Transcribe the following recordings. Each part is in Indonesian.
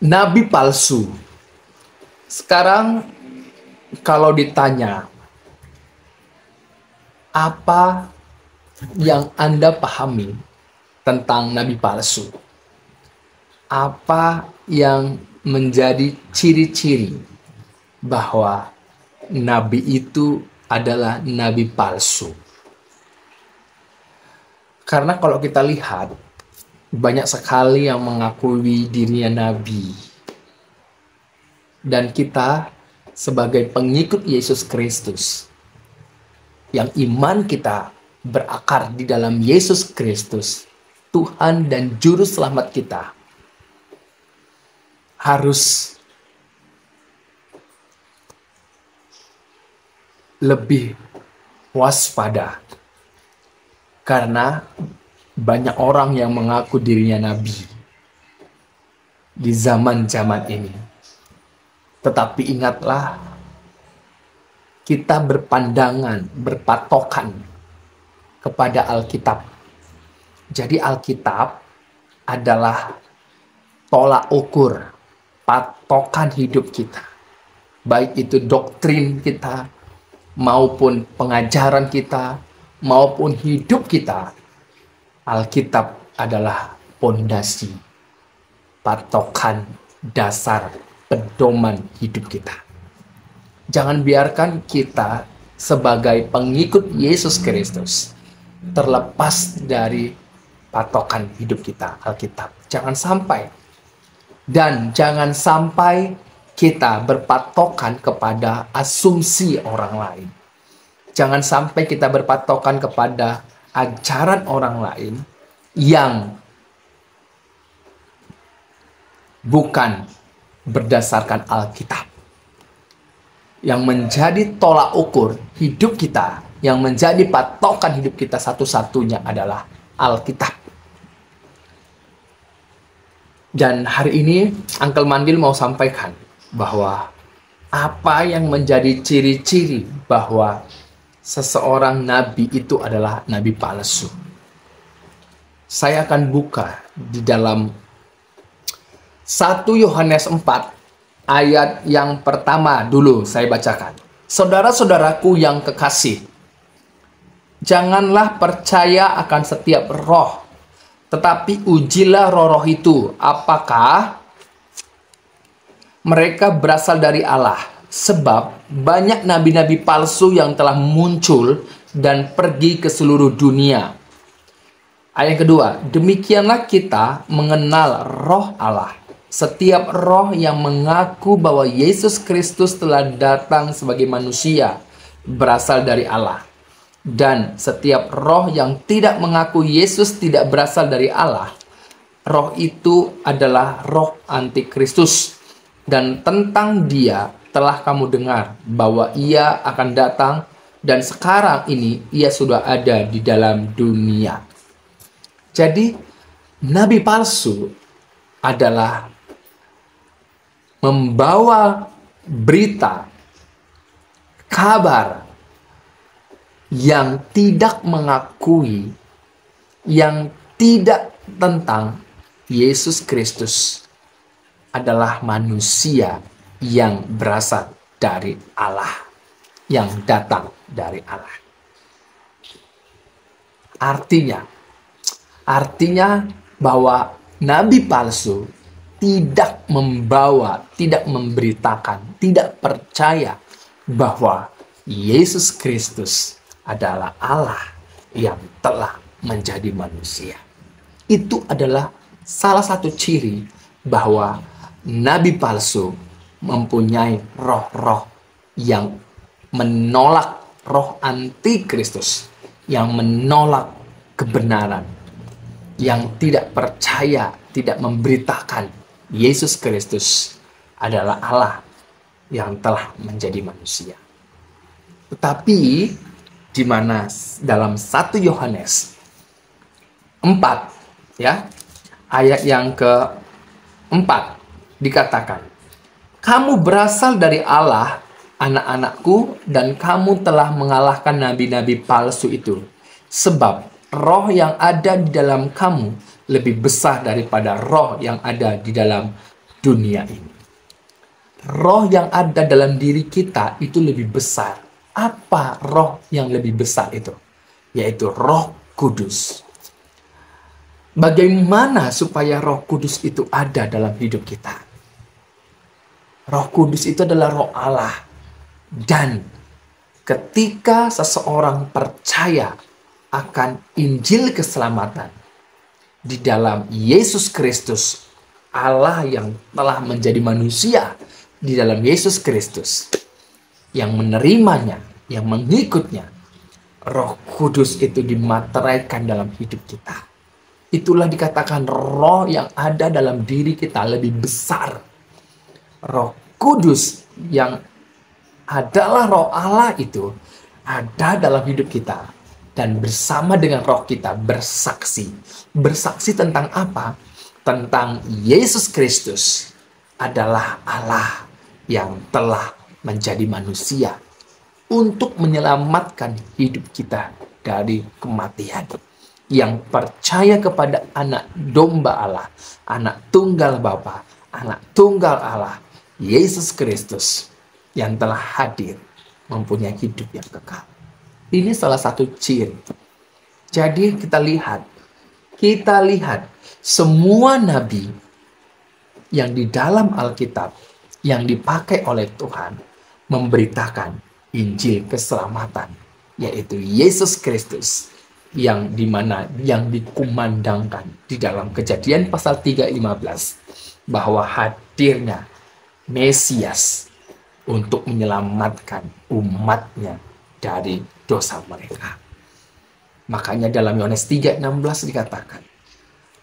Nabi palsu. Sekarang kalau ditanya, apa yang Anda pahami tentang nabi palsu? Apa yang menjadi ciri-ciri bahwa nabi itu adalah nabi palsu? Karena kalau kita lihat, banyak sekali yang mengakui dirinya nabi. Dan kita sebagai pengikut Yesus Kristus, yang iman kita berakar di dalam Yesus Kristus, Tuhan dan Juru Selamat kita, harus lebih waspada. Karena banyak orang yang mengaku dirinya nabi di zaman-zaman ini. Tetapi ingatlah, kita berpandangan, berpatokan kepada Alkitab. Jadi Alkitab adalah tolak ukur, patokan hidup kita. Baik itu doktrin kita, maupun pengajaran kita, maupun hidup kita. Alkitab adalah pondasi, patokan, dasar, pedoman hidup kita. Jangan biarkan kita sebagai pengikut Yesus Kristus terlepas dari patokan hidup kita, Alkitab. Jangan sampai. Dan jangan sampai kita berpatokan kepada asumsi orang lain. Jangan sampai kita berpatokan kepada ajaran orang lain yang bukan berdasarkan Alkitab. Yang menjadi tolak ukur hidup kita, yang menjadi patokan hidup kita satu-satunya adalah Alkitab. Dan hari ini Uncle Mandil mau sampaikan bahwa apa yang menjadi ciri-ciri bahwa seseorang nabi itu adalah nabi palsu. Saya akan buka di dalam 1 Yohanes 4 ayat yang pertama dulu saya bacakan. Saudara-saudaraku yang kekasih, janganlah percaya akan setiap roh, tetapi ujilah roh-roh itu, apakah mereka berasal dari Allah. Sebab banyak nabi-nabi palsu yang telah muncul dan pergi ke seluruh dunia. Ayat kedua, demikianlah kita mengenal roh Allah. Setiap roh yang mengaku bahwa Yesus Kristus telah datang sebagai manusia berasal dari Allah. Dan setiap roh yang tidak mengaku Yesus tidak berasal dari Allah, roh itu adalah roh antikristus. Dan tentang dia telah kamu dengar bahwa ia akan datang, dan sekarang ini ia sudah ada di dalam dunia. Jadi, nabi palsu adalah membawa berita, kabar yang tidak mengakui, yang tidak tentang Yesus Kristus adalah manusia yang berasal dari Allah, yang datang dari Allah. Artinya bahwa nabi palsu tidak membawa, tidak memberitakan, tidak percaya bahwa Yesus Kristus adalah Allah yang telah menjadi manusia. Itu adalah salah satu ciri bahwa nabi palsu mempunyai roh-roh yang menolak, roh antikristus, yang menolak kebenaran, yang tidak percaya, tidak memberitakan Yesus Kristus adalah Allah yang telah menjadi manusia. Tetapi di mana dalam 1 Yohanes 4 ya, ayat yang ke-4 dikatakan, kamu berasal dari Allah, anak-anakku, dan kamu telah mengalahkan nabi-nabi palsu itu. Sebab roh yang ada di dalam kamu lebih besar daripada roh yang ada di dalam dunia ini. Roh yang ada dalam diri kita itu lebih besar. Apa roh yang lebih besar itu? Yaitu Roh Kudus. Bagaimana supaya Roh Kudus itu ada dalam hidup kita? Roh Kudus itu adalah Roh Allah. Dan ketika seseorang percaya akan Injil keselamatan di dalam Yesus Kristus, Allah yang telah menjadi manusia di dalam Yesus Kristus, yang menerimanya, yang mengikutnya, Roh Kudus itu dimateraikan dalam hidup kita. Itulah dikatakan roh yang ada dalam diri kita lebih besar. Roh Kudus yang adalah Roh Allah itu ada dalam hidup kita. Dan bersama dengan roh kita bersaksi. Bersaksi tentang apa? Tentang Yesus Kristus adalah Allah yang telah menjadi manusia untuk menyelamatkan hidup kita dari kematian. Yang percaya kepada anak domba Allah, anak tunggal Bapa, anak tunggal Allah, Yesus Kristus yang telah hadir mempunyai hidup yang kekal. Ini salah satu ciri. Jadi kita lihat semua nabi yang di dalam Alkitab yang dipakai oleh Tuhan memberitakan Injil keselamatan, yaitu Yesus Kristus, yang dimana yang dikumandangkan di dalam Kejadian pasal 3:15 bahwa hadirnya Mesias untuk menyelamatkan umatnya dari dosa mereka. Makanya dalam Yohanes 3:16 dikatakan,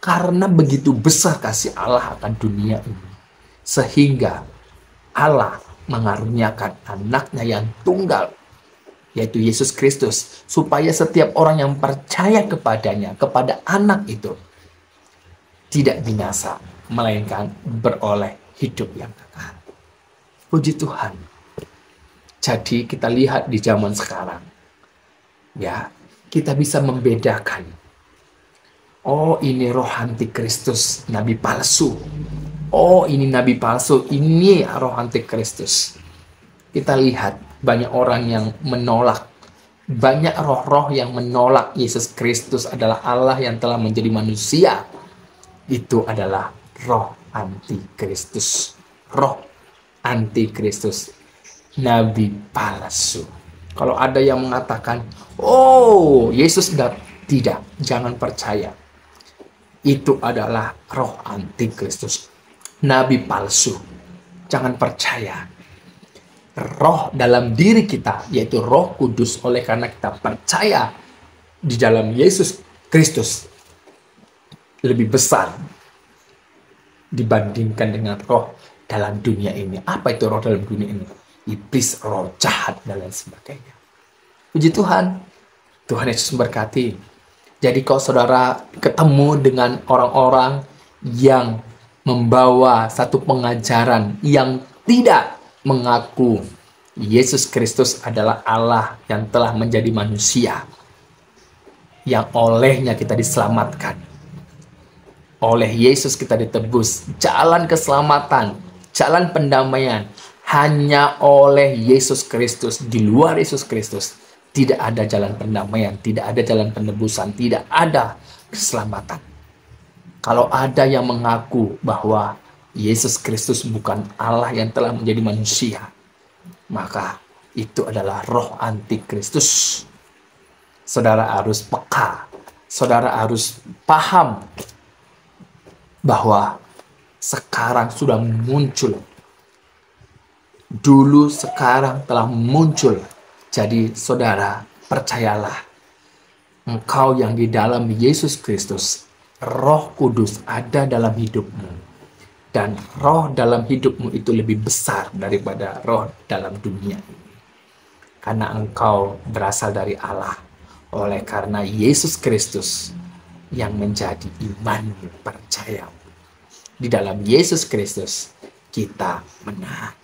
karena begitu besar kasih Allah akan dunia ini, sehingga Allah mengaruniakan anaknya yang tunggal, yaitu Yesus Kristus, supaya setiap orang yang percaya kepadanya, kepada anak itu, tidak binasa, melainkan beroleh hidup yang kekal. Puji Tuhan. Jadi kita lihat di zaman sekarang, ya, kita bisa membedakan. Oh, ini roh antikristus, nabi palsu. Oh, ini nabi palsu, ini roh antikristus. Kita lihat banyak orang yang menolak, banyak roh-roh yang menolak Yesus Kristus adalah Allah yang telah menjadi manusia. Itu adalah roh antikristus. Roh antikristus, nabi palsu. Kalau ada yang mengatakan, oh, Yesus tidak, jangan percaya. Itu adalah roh antikristus, nabi palsu. Jangan percaya. Roh dalam diri kita, yaitu Roh Kudus, oleh karena kita percaya di dalam Yesus Kristus, lebih besar dibandingkan dengan roh dalam dunia ini. Apa itu roh dalam dunia ini? Iblis, roh jahat, dan lain sebagainya. Puji Tuhan. Tuhan Yesus memberkati. Jadi kalau saudara ketemu dengan orang-orang yang membawa satu pengajaran yang tidak mengaku Yesus Kristus adalah Allah yang telah menjadi manusia, yang olehnya kita diselamatkan, oleh Yesus kita ditebus, jalan keselamatan, jalan pendamaian, hanya oleh Yesus Kristus. Di luar Yesus Kristus tidak ada jalan pendamaian, tidak ada jalan penebusan, tidak ada keselamatan. Kalau ada yang mengaku bahwa Yesus Kristus bukan Allah yang telah menjadi manusia, maka itu adalah roh antikristus. Saudara harus peka, saudara harus paham bahwa sekarang sudah muncul. Dulu, sekarang telah muncul. Jadi saudara, percayalah, engkau yang di dalam Yesus Kristus, Roh Kudus ada dalam hidupmu. Dan roh dalam hidupmu itu lebih besar daripada roh dalam dunia ini. Karena engkau berasal dari Allah. Oleh karena Yesus Kristus yang menjadi imanmu, percayamu. Di dalam Yesus Kristus kita menang.